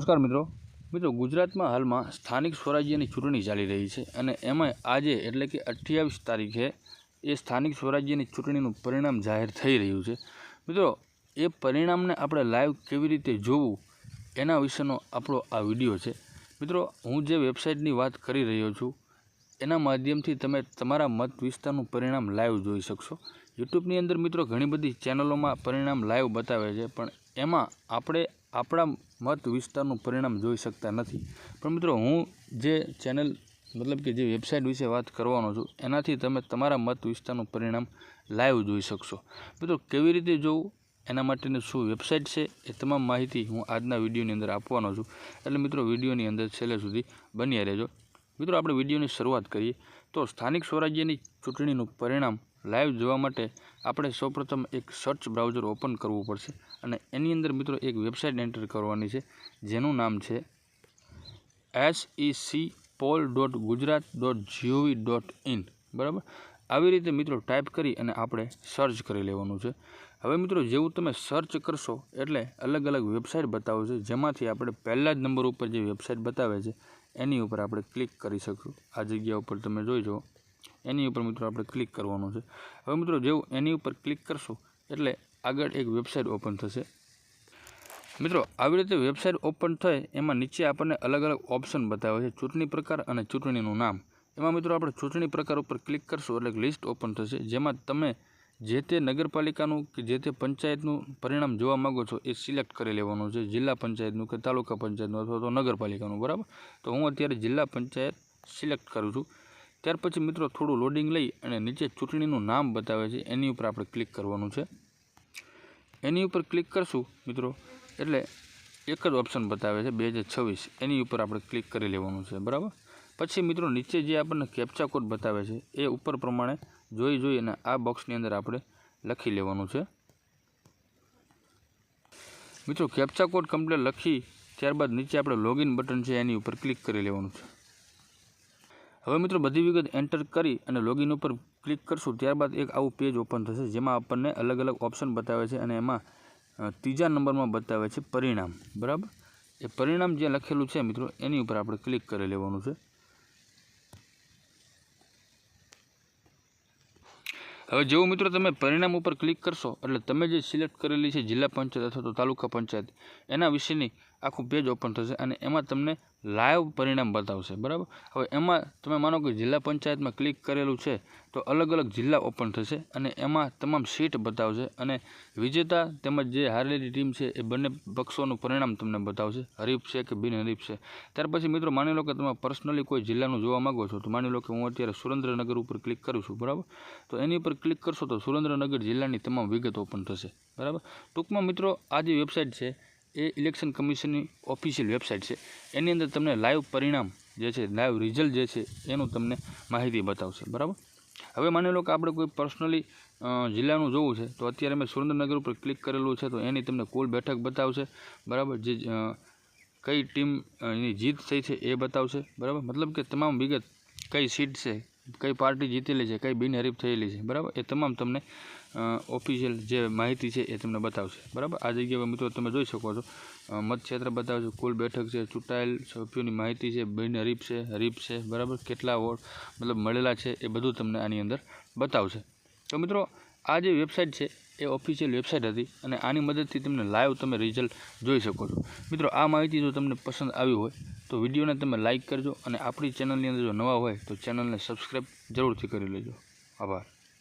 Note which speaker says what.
Speaker 1: નમસ્કાર મિત્રો ગુજરાતમાં હાલમાં સ્થાનિક સ્વરાજ્યની ચૂંટણી ચાલી રહી છે અને એમાં આજે એટલે કે 28 તારીખે એ સ્થાનિક સ્વરાજ્યની ચૂંટણીનું પરિણામ જાહેર થઈ રહ્યું છે। મિત્રો એ પરિણામને આપણે લાઈવ કેવી રીતે જોવું એના વિશેનો આપણો આ વિડીયો છે। મિત્રો હું જે વેબસાઇટની વાત કરી રહ્યો છું એના માધ્યમથી તમે તમારા મત વિસ્તારનું પરિણામ લાઈવ જોઈ શકશો। યુટ્યુબની અંદર મિત્રો ઘણી બધી ચેનલોમાં પરિણામ લાઈવ બતાવે છે, પણ એમાં આપણે આપણા મત વિસ્તારનું પરિણામ જોઈ શકતા નથી। પણ મિત્રો હું જે ચેનલ મતલબ કે જે વેબસાઇટ વિશે વાત કરવાનો છું એનાથી તમે તમારા મત વિસ્તારનું પરિણામ લાઈવ જોઈ શકશો। મિત્રો કેવી રીતે જોવું એના માટેની શું વેબસાઇટ છે એ તમામ માહિતી હું આજના વિડીયોની અંદર આપવાનો છું, એટલે મિત્રો વિડીયોની અંદર છેલ્લે સુધી બન્યા રહેજો। મિત્રો આપણે વિડીયોની શરૂઆત કરીએ તો સ્થાનિક સ્વરાજ્યની ચૂંટણીનું પરિણામ લાઈવ જોવા માટે આપણે સૌપ્રથમ એક સર્ચ બ્રાઉઝર ઓપન કરવું પડશે અને એની અંદર મિત્રો એક વેબસાઇટ એન્ટર કરવાની છે જેનું નામ છે secpoll.gujarat.gov.in। બરાબર, આવી રીતે મિત્રો ટાઈપ કરી અને આપણે સર્ચ કરી લેવાનું છે। હવે મિત્રો જેવું તમે સર્ચ કરશો એટલે અલગ અલગ વેબસાઇટ બતાવે છે, જેમાંથી આપણે પહેલા જ નંબર ઉપર જે વેબસાઇટ બતાવે છે એની ઉપર આપણે ક્લિક કરી શકશું। આ જગ્યા ઉપર તમે જોઈ જુઓ, એની ઉપર મિત્રો આપણે ક્લિક કરવાનું છે। હવે મિત્રો જેવું એની ઉપર ક્લિક કરશો એટલે આગળ એક વેબસાઇટ ઓપન થશે। મિત્રો આવી રીતે વેબસાઇટ ઓપન થાય એમાં નીચે આપણને અલગ અલગ ઓપ્શન બતાવે છે, ચૂંટણી પ્રકાર અને ચૂંટણીનું નામ। એમાં મિત્રો આપણે ચૂંટણી પ્રકાર ઉપર ક્લિક કરશું એટલે લિસ્ટ ઓપન થશે, જેમાં તમે જે તે નગરપાલિકાનું કે જે તે પંચાયતનું પરિણામ જોવા માગો છો એ સિલેક્ટ કરી લેવાનું છે, જિલ્લા પંચાયતનું કે તાલુકા પંચાયતનું અથવા તો નગરપાલિકાનું। બરાબર, તો હું અત્યારે જિલ્લા પંચાયત સિલેક્ટ કરું છું। ત્યાર પછી મિત્રો થોડું લોડિંગ લઈ અને નીચે ચૂંટણીનું નામ બતાવે છે એની ઉપર આપણે ક્લિક કરવાનું છે। એની ઉપર ક્લિક કરશું મિત્રો એટલે એક જ ઓપ્શન બતાવે છે 2026, એની ઉપર આપણે ક્લિક કરી લેવાનું છે। બરાબર, પછી મિત્રો નીચે જે આપણને કેપ્ચા કોડ બતાવે છે એ ઉપર પ્રમાણે જોઈ અને આ બોક્સની અંદર આપણે લખી લેવાનું છે। મિત્રો કેપ્ચા કોડ કમ્પ્લીટ લખી ત્યારબાદ નીચે આપણે લોગિન બટન છે એની ઉપર ક્લિક કરી લેવાનું છે। હવે મિત્રો બધી વિગત એન્ટર કરી અને લોગિન ઉપર ક્લિક કરશું ત્યારબાદ એક આવું પેજ ઓપન થશે, જેમાં આપણને અલગ અલગ ઓપ્શન બતાવે છે અને એમાં ત્રીજા નંબરમાં બતાવે છે પરિણામ। બરાબર, એ પરિણામ જે લખેલું છે મિત્રો એની ઉપર આપણે ક્લિક કરી લેવાનું છે। હવે જેવું મિત્રો તમે પરિણામ ઉપર ક્લિક કરશો એટલે તમે જે સિલેક્ટ કરેલી છે જિલ્લા પંચાયત અથવા તો તાલુકા પંચાયત એના વિશેની આખું પેજ ઓપન થશે અને એમાં તમને લાઈવ પરિણામ બતાવશે। બરાબર, હવે એમાં તમે માનો કે જિલ્લા પંચાયતમાં ક્લિક કરેલું છે તો અલગ અલગ જિલ્લા ઓપન થશે અને એમાં તમામ સીટ બતાવશે અને વિજેતા તેમજ જે હારેલી ટીમ છે એ બંને પક્ષોનું પરિણામ તમને બતાવશે, હરીફ છે કે બિનહરીફ છે। ત્યાર પછી મિત્રો માની લો કે તમે પર્સનલી કોઈ જિલ્લાનું જોવા માગો છો, તો માની લો કે હું અત્યારે સુરેન્દ્રનગર ઉપર ક્લિક કરું છું। બરાબર, તો એની ઉપર ક્લિક કરશો તો સુરેન્દ્રનગર જિલ્લાની તમામ વિગત ઓપન થશે। બરાબર, ટૂંકમાં મિત્રો આ જે વેબસાઇટ છે એ ઇલેક્શન કમિશનની ઓફિશિયલ વેબસાઇટ છે, એની અંદર તમને લાઈવ પરિણામ જે છે, લાઈવ રિઝલ્ટ જે છે એનું તમને માહિતી બતાવશે। બરાબર, હવે માની લો કે આપણે કોઈ પર્સનલી જિલ્લાનું જોવું છે તો અત્યારે મેં સુરેન્દ્રનગર ઉપર ક્લિક કરેલું છે તો એની તમને કુલ બેઠક બતાવશે। બરાબર, જે કઈ ટીમ એની જીત થઈ છે એ બતાવશે। બરાબર, મતલબ કે તમામ વિગત કઈ સીટ છે, કઈ પાર્ટી જીતેલી છે, કઈ બિનહરીફ થયેલી છે, બરાબર, એ તમામ તમને ઓફિશિયલ જે માહિતી છે એ તમને બતાવશે। બરાબર, આ જગ્યાએ મિત્રો તમે જોઈ શકો છો મતક્ષેત્ર બતાવશે, કુલ બેઠક છે, ચૂંટાયેલ સભ્યોની માહિતી છે, બિનહરીફ છે, હરીફ છે, બરાબર, કેટલા વોટ મતલબ મળેલા છે એ બધું તમને આની અંદર બતાવશે। તો મિત્રો આ જે વેબસાઇટ છે એ ઓફિશિયલ વેબસાઇટ હતી અને આની મદદથી તમને લાઈવ તમે રિઝલ્ટ જોઈ શકો છો। મિત્રો આ માહિતી જો તમને પસંદ આવી હોય તો વિડીયોને તમે લાઇક કરજો અને આપણી ચેનલની અંદર જો નવા હોય તો ચેનલને સબસ્ક્રાઈબ જરૂરથી કરી લેજો। આભાર।